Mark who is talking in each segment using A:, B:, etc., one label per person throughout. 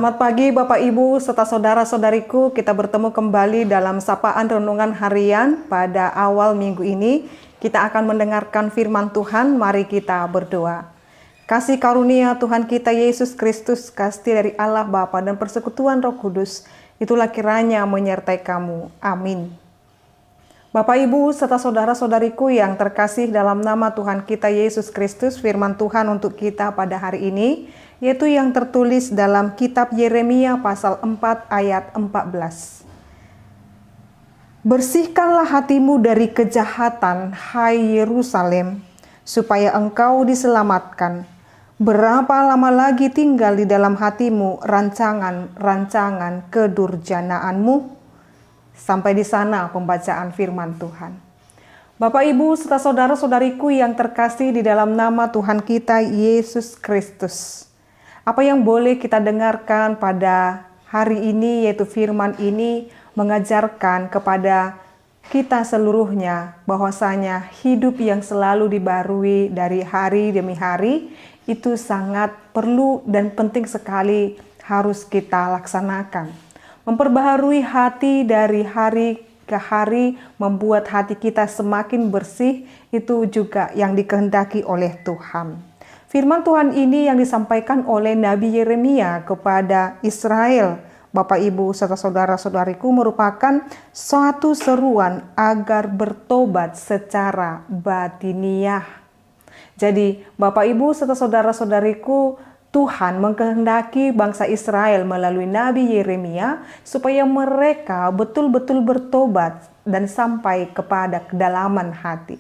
A: Selamat pagi Bapak Ibu serta saudara-saudariku, kita bertemu kembali dalam sapaan renungan harian pada awal minggu ini. Kita akan mendengarkan firman Tuhan, mari kita berdoa. Kasih karunia Tuhan kita Yesus Kristus, kasih dari Allah Bapa dan persekutuan Roh Kudus, itulah kiranya menyertai kamu. Amin. Bapak Ibu serta saudara-saudariku yang terkasih dalam nama Tuhan kita Yesus Kristus, firman Tuhan untuk kita pada hari ini, yaitu yang tertulis dalam kitab Yeremia pasal 4 ayat 14. Bersihkanlah hatimu dari kejahatan, hai Yerusalem, supaya engkau diselamatkan. Berapa lama lagi tinggal di dalam hatimu rancangan-rancangan kedurjanaanmu? Sampai di sana pembacaan firman Tuhan. Bapak Ibu serta saudara-saudariku yang terkasih di dalam nama Tuhan kita Yesus Kristus. Apa yang boleh kita dengarkan pada hari ini, yaitu firman ini mengajarkan kepada kita seluruhnya bahwasanya hidup yang selalu dibarui dari hari demi hari itu sangat perlu dan penting sekali harus kita laksanakan. Memperbaharui hati dari hari ke hari, membuat hati kita semakin bersih, itu juga yang dikehendaki oleh Tuhan. Firman Tuhan ini yang disampaikan oleh Nabi Yeremia kepada Israel, Bapak Ibu serta saudara-saudariku, merupakan suatu seruan agar bertobat secara batiniah. Jadi Bapak Ibu serta saudara-saudariku, Tuhan mengkehendaki bangsa Israel melalui Nabi Yeremia supaya mereka betul-betul bertobat dan sampai kepada kedalaman hati.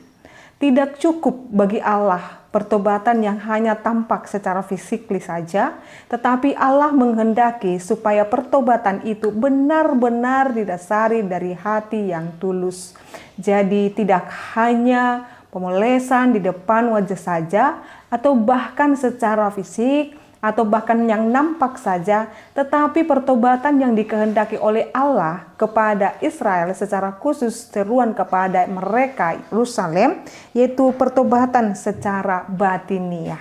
A: Tidak cukup bagi Allah pertobatan yang hanya tampak secara fisikly saja, tetapi Allah menghendaki supaya pertobatan itu benar-benar didasari dari hati yang tulus. Jadi tidak hanya pemolesan di depan wajah saja, atau bahkan secara fisik, atau bahkan yang nampak saja, tetapi pertobatan yang dikehendaki oleh Allah kepada Israel secara khusus seruan kepada mereka Yerusalem, yaitu pertobatan secara batiniah.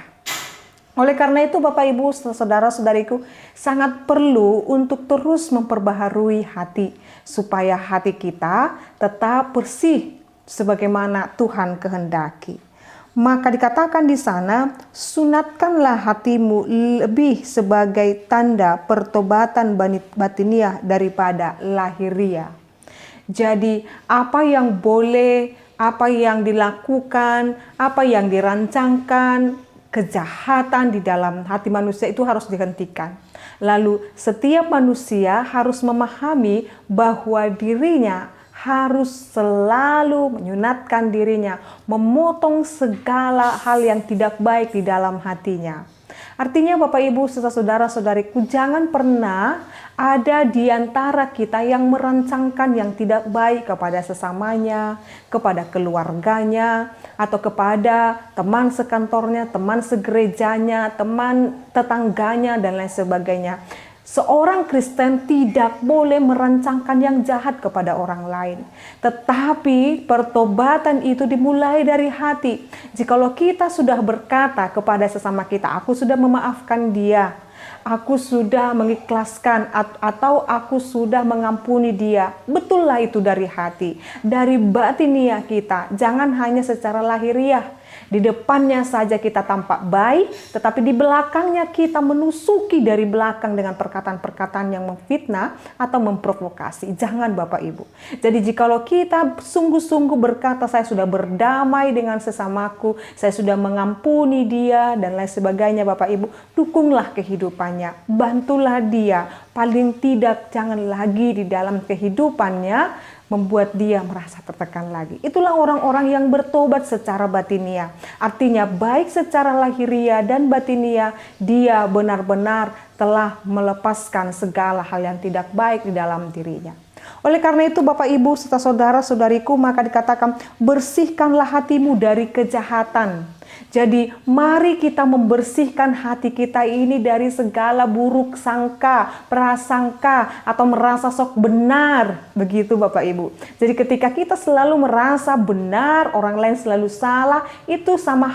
A: Oleh karena itu Bapak Ibu saudara-saudariku, sangat perlu untuk terus memperbaharui hati supaya hati kita tetap bersih sebagaimana Tuhan kehendaki. Maka dikatakan di sana, sunatkanlah hatimu lebih sebagai tanda pertobatan batiniah daripada lahiriah. Jadi apa yang boleh, apa yang dilakukan, apa yang dirancangkan, kejahatan di dalam hati manusia itu harus dihentikan. Lalu setiap manusia harus memahami bahwa dirinya harus selalu menyunatkan dirinya, memotong segala hal yang tidak baik di dalam hatinya. Artinya Bapak Ibu serta saudara-saudariku, jangan pernah ada di antara kita yang merancangkan yang tidak baik kepada sesamanya, kepada keluarganya, atau kepada teman sekantornya, teman segerejanya, teman tetangganya, dan lain sebagainya. Seorang Kristen tidak boleh merancangkan yang jahat kepada orang lain. Tetapi pertobatan itu dimulai dari hati. Jikalau kita sudah berkata kepada sesama kita, aku sudah memaafkan dia, aku sudah mengikhlaskan, atau aku sudah mengampuni dia, betullah itu dari hati, dari batiniah kita. Jangan hanya secara lahiriah. Di depannya saja kita tampak baik, tetapi di belakangnya kita menusuki dari belakang dengan perkataan-perkataan yang memfitnah atau memprovokasi. Jangan Bapak Ibu. Jadi jikalau kita sungguh-sungguh berkata, saya sudah berdamai dengan sesamaku, saya sudah mengampuni dia, dan lain sebagainya Bapak Ibu, dukunglah kehidupannya, bantulah dia. Paling tidak jangan lagi di dalam kehidupannya membuat dia merasa tertekan lagi. Itulah orang-orang yang bertobat secara batiniah. Artinya baik secara lahiriah dan batiniah, dia benar-benar telah melepaskan segala hal yang tidak baik di dalam dirinya. Oleh karena itu Bapak Ibu serta saudara-saudariku, maka dikatakan bersihkanlah hatimu dari kejahatan. Jadi mari kita membersihkan hati kita ini dari segala buruk sangka, prasangka, atau merasa sok benar. Begitu Bapak Ibu. Jadi ketika kita selalu merasa benar, orang lain selalu salah, itu sama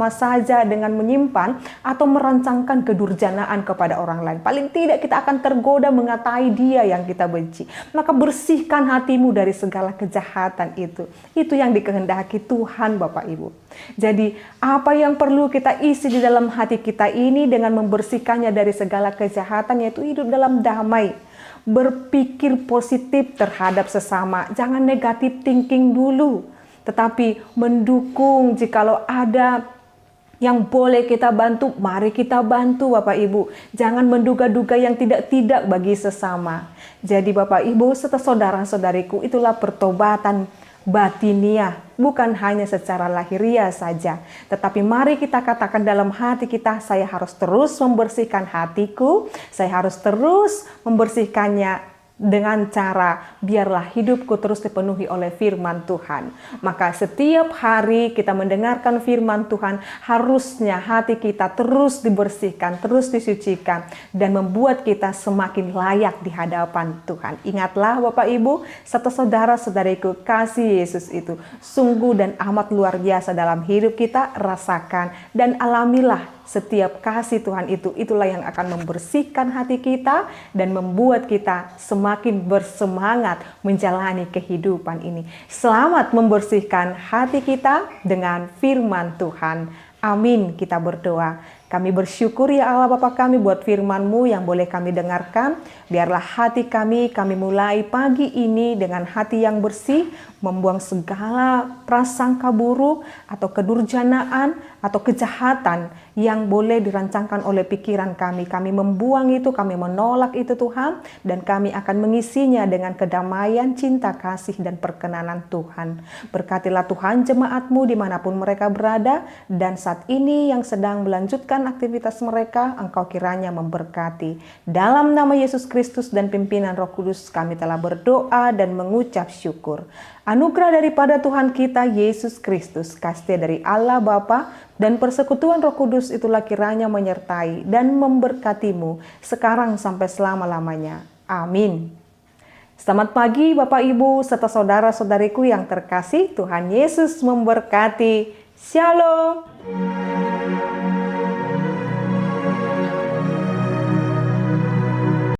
A: saja dengan menyimpan atau merancangkan kedurjanaan kepada orang lain. Paling tidak kita akan tergoda mengatai dia yang kita benci. Maka bersihkan hatimu dari segala kejahatan itu. Itu yang dikehendaki Tuhan Bapak Ibu. Jadi apa yang perlu kita isi di dalam hati kita ini dengan membersihkannya dari segala kejahatan, yaitu hidup dalam damai. Berpikir positif terhadap sesama. Jangan negatif thinking dulu. Tetapi mendukung jikalau ada yang boleh kita bantu, mari kita bantu Bapak Ibu. Jangan menduga-duga yang tidak-tidak bagi sesama. Jadi Bapak Ibu serta saudara-saudariku, itulah pertobatan batiniah, bukan hanya secara lahiriah saja. Tetapi mari kita katakan dalam hati kita, saya harus terus membersihkan hatiku, saya harus terus membersihkannya dengan cara biarlah hidupku terus dipenuhi oleh firman Tuhan. Maka setiap hari kita mendengarkan firman Tuhan, harusnya hati kita terus dibersihkan, terus disucikan, dan membuat kita semakin layak di hadapan Tuhan. Ingatlah Bapak Ibu, serta saudara-saudariku, kasih Yesus itu sungguh dan amat luar biasa dalam hidup kita. Rasakan dan alamilah setiap kasih Tuhan itu. Itulah yang akan membersihkan hati kita dan membuat kita semakin bersemangat menjalani kehidupan ini. Selamat membersihkan hati kita dengan firman Tuhan. Amin. Kita berdoa. Kami bersyukur ya Allah Bapa kami buat firman-Mu yang boleh kami dengarkan. Biarlah hati kami mulai pagi ini dengan hati yang bersih, membuang segala prasangka buruk atau kedurjanaan atau kejahatan yang boleh dirancangkan oleh pikiran kami. Kami membuang itu, kami menolak itu Tuhan, dan kami akan mengisinya dengan kedamaian, cinta, kasih, dan perkenanan Tuhan. Berkatilah Tuhan jemaat-Mu dimanapun mereka berada, dan saat ini yang sedang melanjutkan aktivitas mereka, Engkau kiranya memberkati. Dalam nama Yesus Kristus dan pimpinan Roh Kudus kami telah berdoa dan mengucap syukur. Anugerah daripada Tuhan kita Yesus Kristus, kasih dari Allah Bapa, dan persekutuan Roh Kudus itulah kiranya menyertai dan memberkatimu sekarang sampai selama-lamanya. Amin. Selamat pagi Bapak Ibu serta saudara-saudariku yang terkasih, Tuhan Yesus memberkati. Shalom.